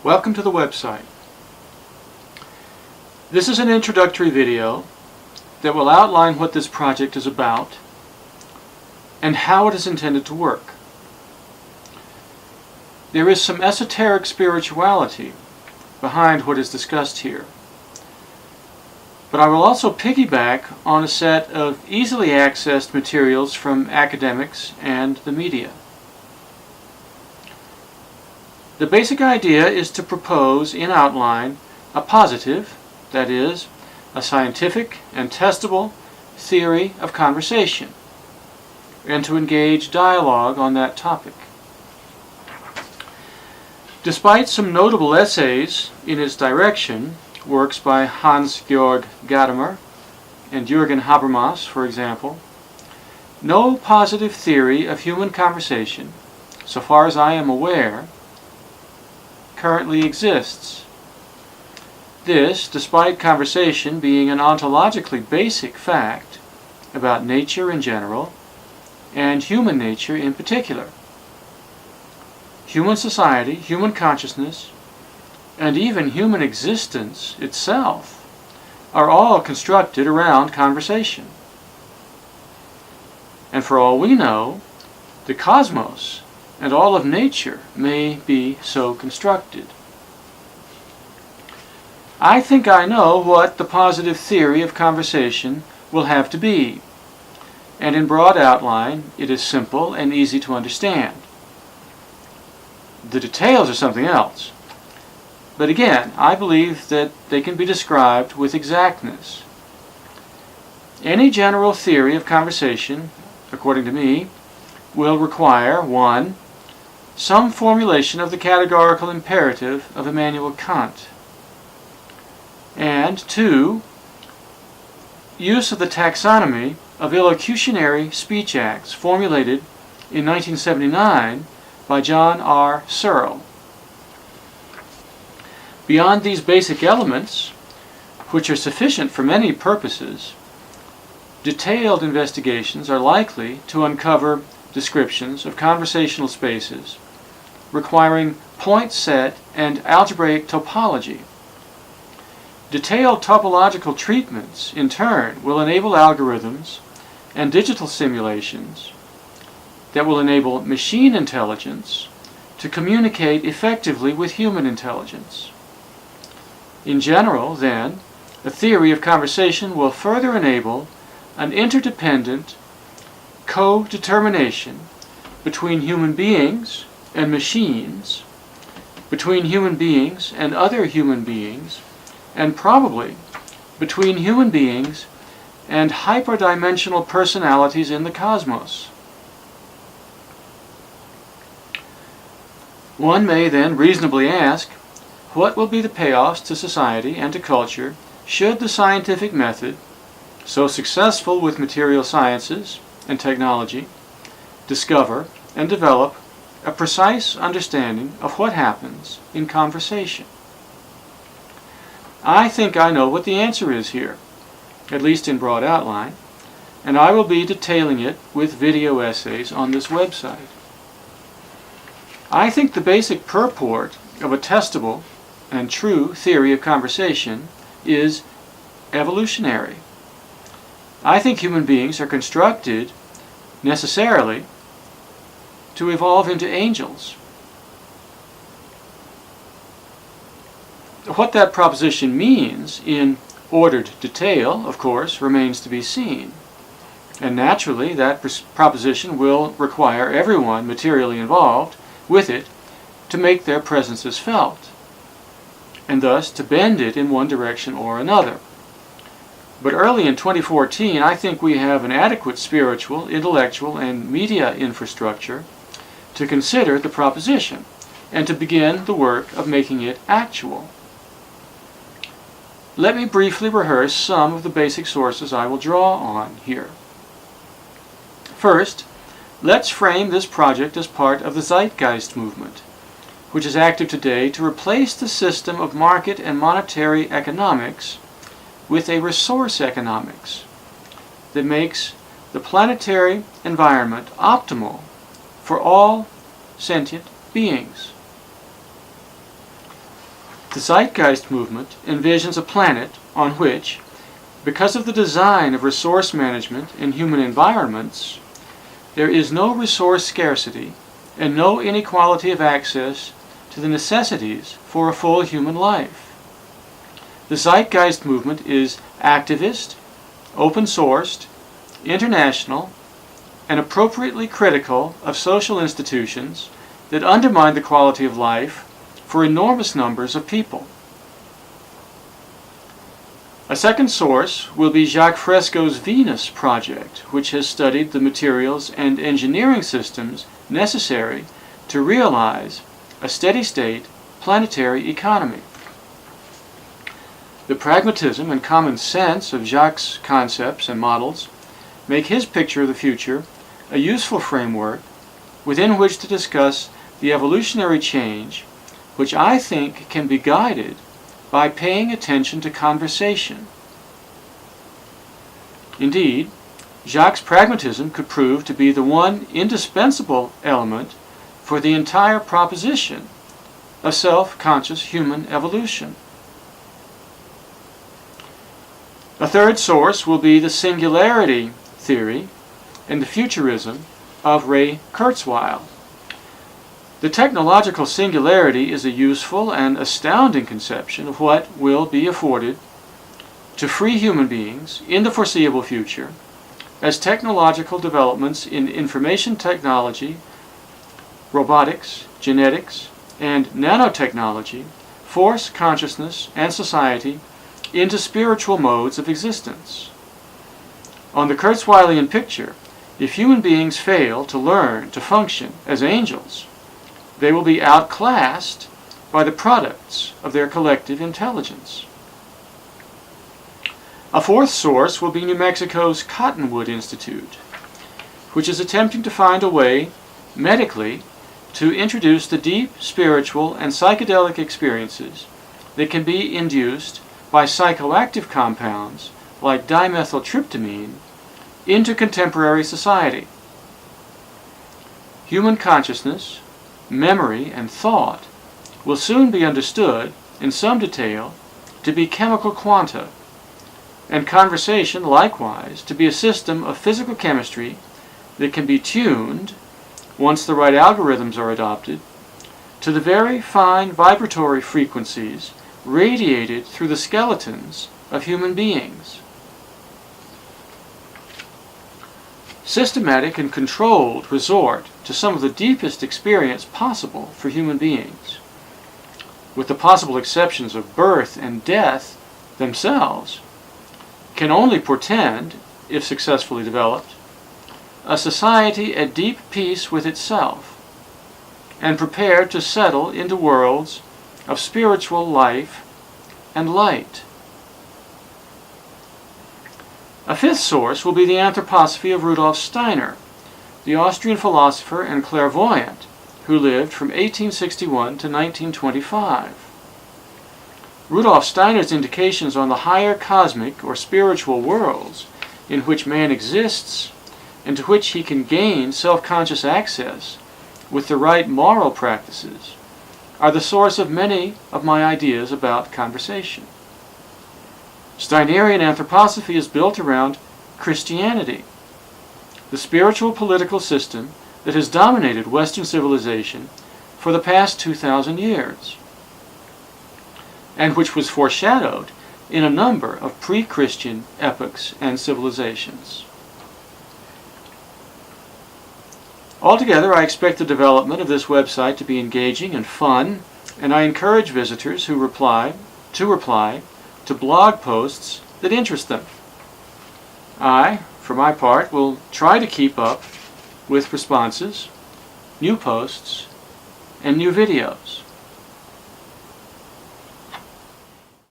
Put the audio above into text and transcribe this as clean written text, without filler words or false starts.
Welcome to the website. This is an introductory video that will outline what this project is about and how it is intended to work. There is some esoteric spirituality behind what is discussed here, but I will also piggyback on a set of easily accessed materials from academics and the media. The basic idea is to propose in outline a positive, that is, a scientific and testable theory of conversation, and to engage dialogue on that topic. Despite some notable essays in its direction, works by Hans-Georg Gadamer and Jürgen Habermas, for example, no positive theory of human conversation, so far as I am aware, currently exists. This, despite conversation being an ontologically basic fact about nature in general and human nature in particular. Human society, human consciousness, and even human existence itself are all constructed around conversation. And for all we know, the cosmos and all of nature may be so constructed. I think I know what the positive theory of conversation will have to be, and in broad outline it is simple and easy to understand. The details are something else, but again, I believe that they can be described with exactness. Any general theory of conversation, according to me, will require 1. Some formulation of the categorical imperative of Immanuel Kant, and 2. Use of the taxonomy of illocutionary speech acts formulated in 1979 by John R. Searle. Beyond these basic elements, which are sufficient for many purposes, detailed investigations are likely to uncover descriptions of conversational spaces requiring point set and algebraic topology. Detailed topological treatments, in turn, will enable algorithms and digital simulations that will enable machine intelligence to communicate effectively with human intelligence. In general, then, a theory of conversation will further enable an interdependent co-determination between human beings and machines, between human beings and other human beings, and probably between human beings and hyperdimensional personalities in the cosmos. One may then reasonably ask, what will be the payoffs to society and to culture should the scientific method, so successful with material sciences and technology, discover and develop a precise understanding of what happens in conversation? I think I know what the answer is here, at least in broad outline, and I will be detailing it with video essays on this website. I think the basic purport of a testable and true theory of conversation is evolutionary. I think human beings are constructed necessarily to evolve into angels. What that proposition means in ordered detail, of course, remains to be seen. And naturally, that proposition will require everyone materially involved with it to make their presences felt, and thus to bend it in one direction or another. But early in 2014, I think we have an adequate spiritual, intellectual, and media infrastructure to consider the proposition and to begin the work of making it actual. Let me briefly rehearse some of the basic sources I will draw on here. First, let's frame this project as part of the Zeitgeist movement, which is active today to replace the system of market and monetary economics with a resource economics that makes the planetary environment optimal for all sentient beings. The Zeitgeist movement envisions a planet on which, because of the design of resource management in human environments, there is no resource scarcity and no inequality of access to the necessities for a full human life. The Zeitgeist movement is activist, open-sourced, international, and appropriately critical of social institutions that undermine the quality of life for enormous numbers of people. A second source will be Jacques Fresco's Venus project, which has studied the materials and engineering systems necessary to realize a steady-state planetary economy. The pragmatism and common sense of Jacques' concepts and models make his picture of the future a useful framework within which to discuss the evolutionary change which I think can be guided by paying attention to conversation. Indeed, Jacques' pragmatism could prove to be the one indispensable element for the entire proposition of self-conscious human evolution. A third source will be the singularity theory and the futurism of Ray Kurzweil. The technological singularity is a useful and astounding conception of what will be afforded to free human beings in the foreseeable future as technological developments in information technology, robotics, genetics, and nanotechnology force consciousness and society into spiritual modes of existence. On the Kurzweilian picture, if human beings fail to learn to function as angels, they will be outclassed by the products of their collective intelligence. A fourth source will be New Mexico's Cottonwood Institute, which is attempting to find a way, medically, to introduce the deep spiritual and psychedelic experiences that can be induced by psychoactive compounds like dimethyltryptamine into contemporary society. Human consciousness, memory, and thought will soon be understood in some detail to be chemical quanta, and conversation likewise to be a system of physical chemistry that can be tuned, once the right algorithms are adopted, to the very fine vibratory frequencies radiated through the skeletons of human beings. Systematic and controlled resort to some of the deepest experience possible for human beings, with the possible exceptions of birth and death themselves, can only portend, if successfully developed, a society at deep peace with itself and prepared to settle into worlds of spiritual life and light. A fifth source will be the anthroposophy of Rudolf Steiner, the Austrian philosopher and clairvoyant who lived from 1861 to 1925. Rudolf Steiner's indications on the higher cosmic or spiritual worlds in which man exists and to which he can gain self-conscious access with the right moral practices are the source of many of my ideas about conversation. Steinerian anthroposophy is built around Christianity, the spiritual political system that has dominated Western civilization for the past 2,000 years, and which was foreshadowed in a number of pre-Christian epochs and civilizations. Altogether, I expect the development of this website to be engaging and fun, and I encourage visitors who reply to blog posts that interest them. I, for my part, will try to keep up with responses, new posts, and new videos.